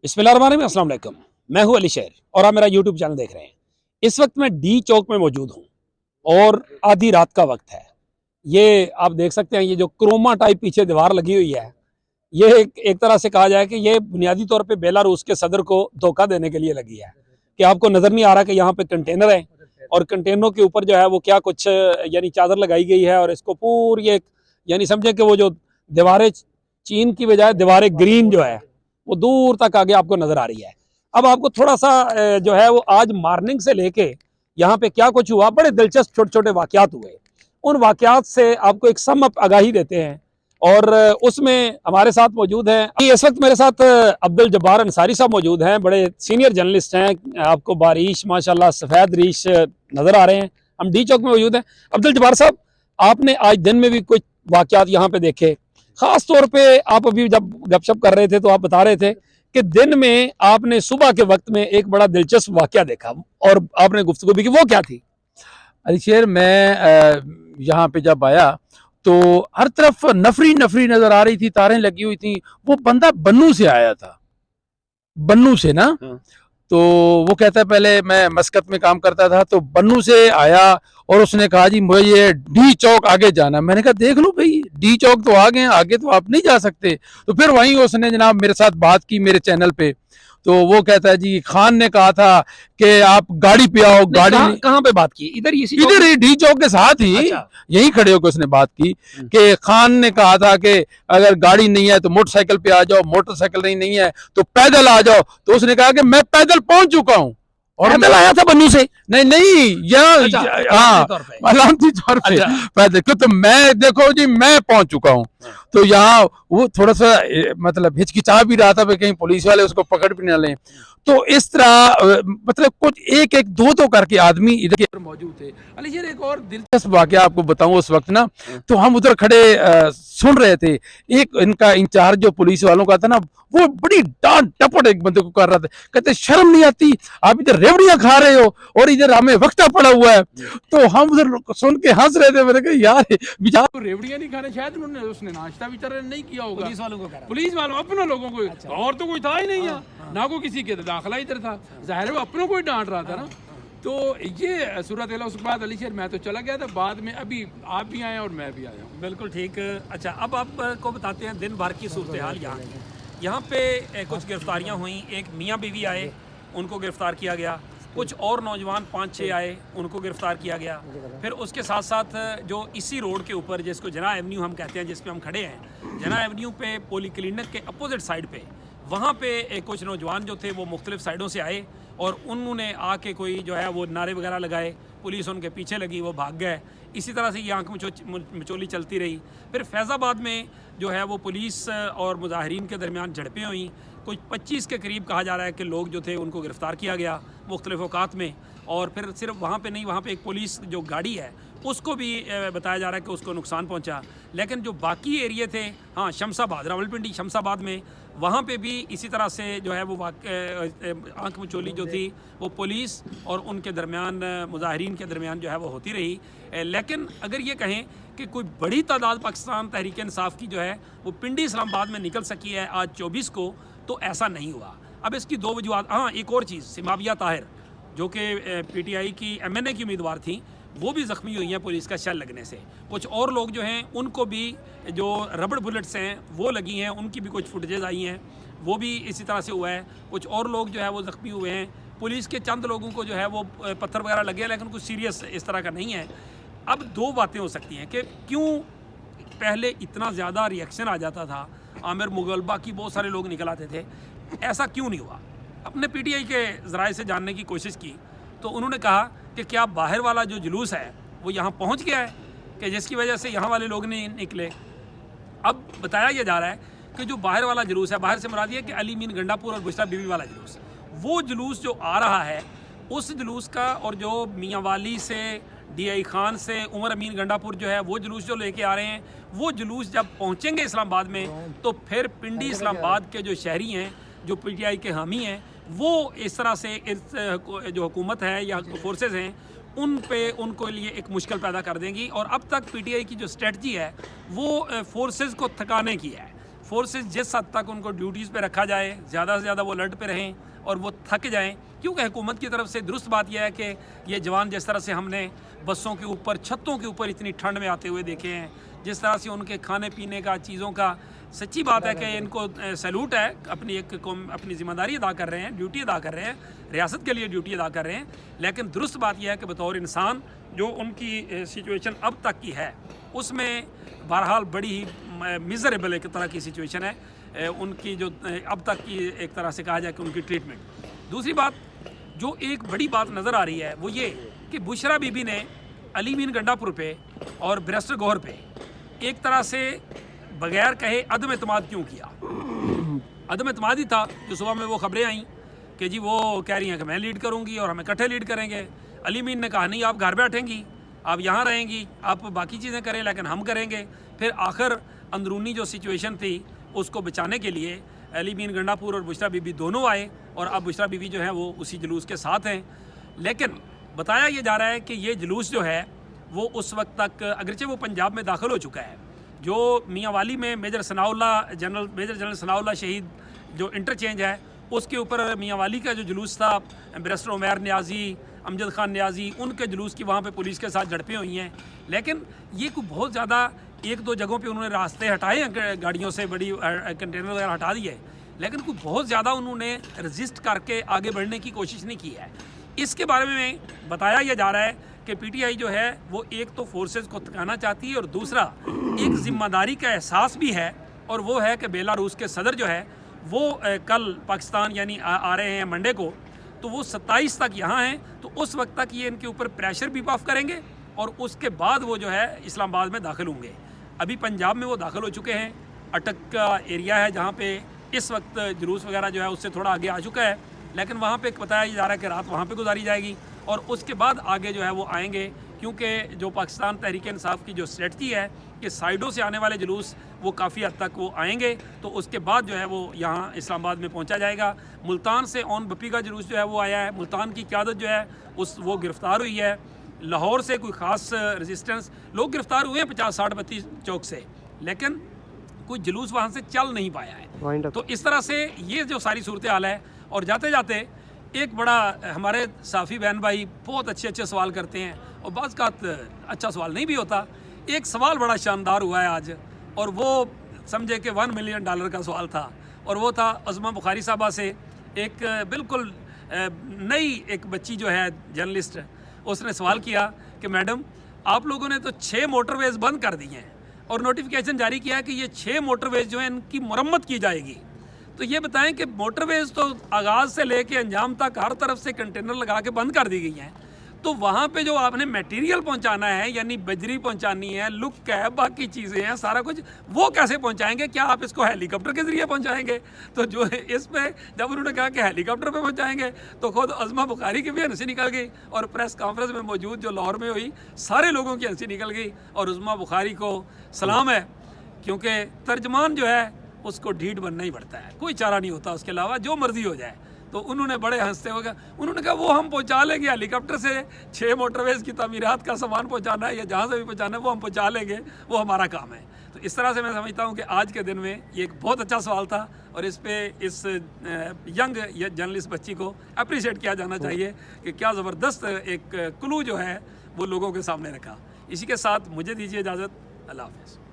बिस्मिल्लाहिर्रहमानिर्रहीम, अस्सलाम वालेकुम। मैं हूं अली शेर और आप मेरा यूट्यूब चैनल देख रहे हैं। इस वक्त मैं डी चौक में मौजूद हूं और आधी रात का वक्त है। ये आप देख सकते हैं, ये जो क्रोमा टाइप पीछे दीवार लगी हुई है, ये एक तरह से कहा जाए कि ये बुनियादी तौर पे बेलारूस के सदर को धोखा देने के लिए लगी है कि आपको नज़र नहीं आ रहा कि यहाँ पे कंटेनर है और कंटेनरों के ऊपर जो है वो क्या कुछ यानी चादर लगाई गई है और इसको पूरी एक यानी समझे कि वो जो दीवारें चीन की बजाय दीवारें ग्रीन जो है वो दूर तक आगे आपको नजर आ रही है। अब आपको थोड़ा सा जो है वो आज मॉर्निंग से लेके यहाँ पे क्या कुछ हुआ, बड़े दिलचस्प छोटे छोटे वाकयात हुए। उन वाकयात से आपको एक सम अप आगाही देते हैं और उसमें हमारे साथ मौजूद हैं, इस वक्त मेरे साथ अब्दुल जब्बार अंसारी साहब मौजूद हैं, बड़े सीनियर जर्नलिस्ट हैं। आपको बारिश माशाल्लाह सफ़ेद रीश नज़र आ रहे हैं। हम डी चौक में मौजूद हैं। अब्दुल जब्बार साहब, आपने आज दिन में भी कुछ वाकयात यहाँ पे देखे, खास तौर पे आप अभी जब गपशप कर रहे थे तो आप बता रहे थे कि दिन में आपने सुबह के वक्त में एक बड़ा दिलचस्प वाकया देखा और आपने गुफ्तगू भी की, वो क्या थी? अली शेर, मैं यहाँ पे जब आया तो हर तरफ नफरी नफरी नजर आ रही थी, तारें लगी हुई थी। वो बंदा बन्नू से आया था, बन्नू से ना। तो वो कहता है पहले मैं मस्कत में काम करता था, तो बन्नू से आया और उसने कहा जी मुझे ये डी चौक आगे जाना। मैंने कहा देख लो भाई, डी चौक तो आगे हैं, आगे तो आप नहीं जा सकते। तो फिर वहीं उसने जनाब मेरे साथ बात की मेरे चैनल पे। तो वो कहता है जी खान ने कहा था कि आप गाड़ी पे आओ। गाड़ी कहाँ पे बात की? इधर इधर ही डी चौक के साथ ही। अच्छा। यहीं खड़े होकर उसने बात की कि खान ने कहा था कि अगर गाड़ी नहीं है तो मोटरसाइकिल पे आ जाओ, मोटरसाइकिल नहीं है तो पैदल आ जाओ। तो उसने कहा कि मैं पैदल पहुंच चुका हूं और पैदल आया था बन्नू से? नहीं यहाँ हाँ अलामती तौर पे पैदल, क्यों तो मैं देखो जी मैं पहुंच चुका हूँ। तो यहाँ वो थोड़ा सा मतलब हिचकिचा भी रहा था कहीं पुलिस वाले उसको पकड़ भी ना लें। तो इस तरह मतलब कुछ एक एक दो दो करके आदमी इधर मौजूद थे। अली जी एक और दिलचस्प वाकया आपको बताऊं। उस वक्त ना तो हम उधर खड़े सुन रहे थे। एक इनका इंचार्ज जो पुलिस वालों का था ना, वो बड़ी डांट टपट एक बंदे को कर रहा था। कहते शर्म नहीं आती, आप इधर रेवड़ियां खा रहे हो और इधर हमें वक्ता पड़ा हुआ है। तो हम उधर सुन के हंस रहे थे। मैंने कहा यार बेचारा रेवड़ियां नहीं खाने, शायद उन्होंने उसने नाश्ता भी नहीं किया होगा। पुलिस वालों को पुलिस वालों अपने लोगों को। अच्छा। और तो कोई था ही नहीं यहाँ, ना कोई किसी के दाखिला इधर था। जाहिर है वो अपनों को ही डांट रहा था ना। तो ये सूरत है। उसके बाद अली शेर मैं तो चला गया था, बाद में अभी आप भी आए और मैं भी आया हूँ। बिल्कुल ठीक। अच्छा, अब आपको बताते हैं दिन भर की सूरत हाल। यहाँ पे कुछ गिरफ्तारियाँ हुई। एक मियाँ बीवी आए, उनको गिरफ्तार किया गया। कुछ और नौजवान 5-6 आए, उनको गिरफ्तार किया गया। फिर उसके साथ साथ जो इसी रोड के ऊपर जिसको जना एवेन्यू हम कहते हैं, जिस पे हम खड़े हैं, जना एवेन्यू पे पोली क्लिनिक के अपोजिट साइड पे, वहाँ पे कुछ नौजवान जो थे वो मुख्तलिफ साइडों से आए और उन्होंने आके कोई जो है वो नारे वगैरह लगाए। पुलिस उनके पीछे लगी, वो भाग गए। इसी तरह से ये आंख मिचोली चलती रही। फिर फैज़ाबाद में जो है वो पुलिस और मुजाहिरीन के दरमियान झड़पें हुई। कुछ 25 के करीब कहा जा रहा है कि लोग जो थे उनको गिरफ़्तार किया गया मुख्तलिफ औकात में। और फिर सिर्फ वहाँ पे नहीं, वहाँ पे एक पुलिस जो गाड़ी है उसको भी बताया जा रहा है कि उसको नुकसान पहुँचा। लेकिन जो बाकी एरिए थे, हाँ शमशाबाद, रावलपिंडी शमशाबाद में, वहाँ पे भी इसी तरह से जो है वो आंख मिचोली जो थी वो पुलिस और उनके दरमियान, मुजाहिरीन के दरमियान जो है वो होती रही। लेकिन अगर ये कहें कि कोई बड़ी तादाद पाकिस्तान तहरीक इंसाफ की जो है वो पिंडी इस्लामाबाद में निकल सकी है आज 24 को, तो ऐसा नहीं हुआ। अब इसकी दो वजूहत। हाँ, एक और चीज़, सिमाबिया ताहिर जो कि PTI की MNA की उम्मीदवार थी, वो भी ज़ख्मी हुई हैं पुलिस का शेल लगने से। कुछ और लोग जो हैं उनको भी जो रबड़ बुलेट्स हैं वो लगी हैं, उनकी भी कुछ फुटेजेज आई हैं, वो भी इसी तरह से हुआ है। कुछ और लोग जो है वो ज़ख्मी हुए हैं। पुलिस के चंद लोगों को जो है वो पत्थर वगैरह लगे हैं, लेकिन कुछ सीरियस इस तरह का नहीं है। अब दो बातें हो सकती हैं कि क्यों पहले इतना ज़्यादा रिएक्शन आ जाता था, आमिर मुगल बाकी बहुत सारे लोग निकल आते थे, ऐसा क्यों नहीं हुआ? अपने PTI के ज़राए से जानने की कोशिश की तो उन्होंने कहा कि क्या बाहर वाला जो जुलूस है वो यहाँ पहुँच गया है कि जिसकी वजह से यहाँ वाले लोग नहीं निकले। अब बताया यह जा रहा है कि जो बाहर वाला जुलूस है, बाहर से मुराद ये कि अली मीन गंडापुर और बुशरा बीवी वाला जुलूस, वो जुलूस जो आ रहा है उस जुलूस का, और जो मियाँ वाली से DI खान से उमर अमीन गंडापुर जो है वो जुलूस जो लेके आ रहे हैं, वो जुलूस जब पहुँचेंगे इस्लामाबाद में तो फिर पिंडी इस्लामाबाद के जो शहरी हैं, जो PTI के हामी हैं, वो इस तरह से इस जो हुकूमत है या फोर्सेस हैं उन पे उनको लिए एक मुश्किल पैदा कर देंगी। और अब तक PTI की जो स्ट्रेटजी है वो फोर्सेस को थकाने की है। फोर्सेस जिस हद तक उनको ड्यूटीज़ पे रखा जाए, ज़्यादा से ज़्यादा वो अलर्ट पे रहें और वो थक जाएं, क्योंकि हुकूमत की तरफ से दुरुस्त बात यह है कि ये जवान जिस तरह से हमने बसों के ऊपर, छतों के ऊपर इतनी ठंड में आते हुए देखे हैं, जिस तरह से उनके खाने पीने का, चीज़ों का, सच्ची बात है कि इनको सैल्यूट है, अपनी ज़िम्मेदारी अदा कर रहे हैं, ड्यूटी अदा कर रहे हैं, रियासत के लिए ड्यूटी अदा कर रहे हैं। लेकिन दुरुस्त बात यह है कि बतौर इंसान जो उनकी सिचुएशन अब तक की है उसमें बहरहाल बड़ी ही मिज़रेबल एक तरह की सिचुएशन है उनकी, जो अब तक की एक तरह से कहा जाए कि उनकी ट्रीटमेंट। दूसरी बात जो एक बड़ी बात नज़र आ रही है वो ये कि बुशरा बीबी ने अली मीन गंडापुर पे और बैरिस्टर गौहर पे एक तरह से बगैर कहे अदम एतमाद क्यों किया? अदम एतमाद ही था जो सुबह में वो खबरें आईं कि जी वो कह रही हैं कि मैं लीड करूंगी और हम इकट्ठे लीड करेंगे। अली मीन ने कहा नहीं, आप घर बैठेंगी, आप यहाँ रहेंगी, आप बाकी चीज़ें करें लेकिन हम करेंगे। फिर आखिर अंदरूनी जो सिचुएशन थी उसको बचाने के लिए अली मीन गंडापुर और बुशरा बीबी दोनों आए और अब बुशरा बीबी जो है वो उसी जुलूस के साथ हैं। लेकिन बताया ये जा रहा है कि ये जुलूस जो है वो उस वक्त तक, अगरचे वो पंजाब में दाखिल हो चुका है, जो मियांवाली में मेजर जनरल सनाउल्लाह शहीद जो इंटरचेंज है उसके ऊपर मियांवाली का जो जुलूस था, बैरिस्टर उमैर नियाज़ी, अमजद खान नियाज़ी, उनके जुलूस की वहाँ पे पुलिस के साथ झड़पें हुई हैं। लेकिन ये कोई बहुत ज़्यादा एक दो जगहों पे उन्होंने रास्ते हटाए हैं, गाड़ियों से बड़ी कंटेनर वगैरह हटा दिए, लेकिन कोई बहुत ज़्यादा उन्होंने रजिस्ट करके आगे बढ़ने की कोशिश नहीं की है। इसके बारे में बताया यह जा रहा है कि पीटीआई जो है वो एक तो फोर्सेस को थकाना चाहती है और दूसरा एक ज़िम्मेदारी का एहसास भी है, और वो है कि बेलारूस के सदर जो है वो कल पाकिस्तान यानी आ रहे हैं मंडे को, तो वो 27 तक यहाँ हैं, तो उस वक्त तक ये इनके ऊपर प्रेशर भी पाफ करेंगे और उसके बाद वो जो है इस्लामाबाद में दाखिल होंगे। अभी पंजाब में वो दाखिल हो चुके हैं, अटक का एरिया है जहाँ पे इस वक्त जुलूस वगैरह जो है उससे थोड़ा आगे आ चुका है, लेकिन वहाँ पे बताया जा रहा है कि रात वहाँ पे गुजारी जाएगी और उसके बाद आगे जो है वो आएंगे, क्योंकि जो पाकिस्तान तहरीक इंसाफ की जो स्ट्रेटजी है कि साइडों से आने वाले जुलूस वो काफ़ी हद तक वो आएंगे, तो उसके बाद जो है वो यहाँ इस्लामाबाद में पहुँचा जाएगा। मुल्तान से ओन बप्पी का जुलूस जो है वो आया है, मुल्तान की क़यादत जो है वो गिरफ़्तार हुई है। लाहौर से कोई ख़ास रेजिस्टेंस, लोग गिरफ़्तार हुए हैं 50-60 चौक से, लेकिन कोई जुलूस वहाँ से चल नहीं पाया है। तो इस तरह से ये जो सारी सूरत हाल है। और जाते जाते एक बड़ा, हमारे साफ़ी बहन भाई बहुत अच्छे सवाल करते हैं और बाज़ का अच्छा सवाल नहीं भी होता। एक सवाल बड़ा शानदार हुआ है आज, और वो समझे कि $1 मिलियन का सवाल था, और वो था अज़मा बुखारी साहबा से। एक बिल्कुल नई एक बच्ची जो है जर्नलिस्ट, उसने सवाल किया कि मैडम आप लोगों ने तो 6 मोटरवेज़ बंद कर दिए हैं और नोटिफिकेशन जारी किया कि ये 6 मोटरवेज़ जो हैं इनकी मरम्मत की जाएगी, तो ये बताएं कि मोटरवेज़ तो आगाज़ से लेके अंजाम तक हर तरफ से कंटेनर लगा के बंद कर दी गई हैं, तो वहाँ पे जो आपने मटेरियल पहुँचाना है, यानी बजरी पहुँचानी है, लुक है, बाकी चीज़ें हैं, सारा कुछ, वो कैसे पहुँचाएंगे? क्या आप इसको हेलीकॉप्टर के ज़रिए पहुँचाएंगे? तो जो इस पे जब उन्होंने कहा कि हेलीकॉप्टर पे पहुँचाएंगे, तो खुद अज़मा बुखारी की भी हंसी निकल गई और प्रेस कॉन्फ्रेंस में मौजूद जो लाहौर में हुई सारे लोगों की हंसी निकल गई। और अज़मा बुखारी को सलाम है, क्योंकि तर्जमान जो है उसको ढीठ बनना ही पड़ता है, कोई चारा नहीं होता उसके अलावा, जो मर्जी हो जाए। तो उन्होंने बड़े हंसते हुए उन्होंने कहा वो हम पहुंचा लेंगे, हेलीकॉप्टर से 6 मोटरवेज़ की तमीरात का सामान पहुंचाना है या जहां से भी पहुंचाना है वो हम पहुंचा लेंगे, वो हमारा काम है। तो इस तरह से मैं समझता हूं कि आज के दिन में ये एक बहुत अच्छा सवाल था और इस यंग जर्नलिस्ट बच्ची को अप्रिशिएट किया जाना चाहिए कि क्या ज़बरदस्त एक क्लू जो है वो लोगों के सामने रखा। इसी के साथ मुझे दीजिए इजाज़त, अल्लाह हाफ़िज़।